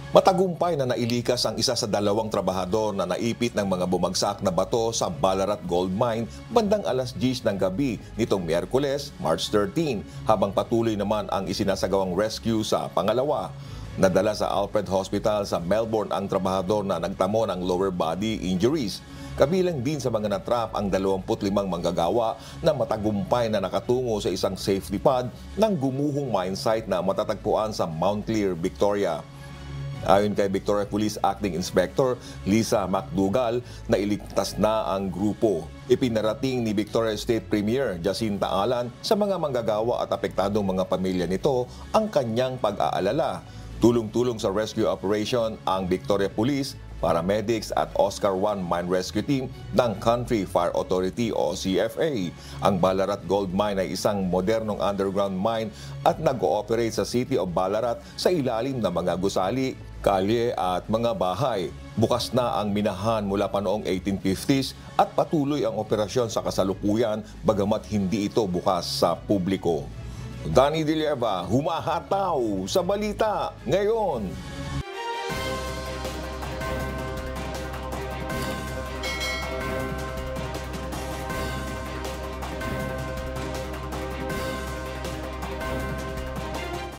Matagumpay na nailikas ang isa sa dalawang trabahador na naipit ng mga bumagsak na bato sa Ballarat Gold Mine bandang alas 10 ng gabi nitong Miyerkules, March 13, habang patuloy naman ang isinasagawang rescue sa pangalawa. Nadala sa Alfred Hospital sa Melbourne ang trabahador na nagtamo ng lower body injuries. Kabilang din sa mga natrap ang 25 manggagawa na matagumpay na nakatungo sa isang safety pod ng gumuhong mine site na matatagpuan sa Mount Clear, Victoria. Ayon kay Victoria Police Acting Inspector Lisa MacDougall, nailigtas na ang grupo. Ipinarating ni Victoria State Premier Jacinta Alan sa mga manggagawa at apektadong mga pamilya nito ang kanyang pag-aalala. Tulong-tulong sa rescue operation ang Victoria Police, paramedics at Oscar I Mine Rescue Team ng Country Fire Authority o CFA. Ang Ballarat Gold Mine ay isang modernong underground mine at nag-ooperate sa City of Ballarat sa ilalim ng mga gusali, kalye at mga bahay. Bukas na ang minahan mula pa noong 1850s at patuloy ang operasyon sa kasalukuyan bagamat hindi ito bukas sa publiko. Danny De Lieva, humahataw sa balita ngayon.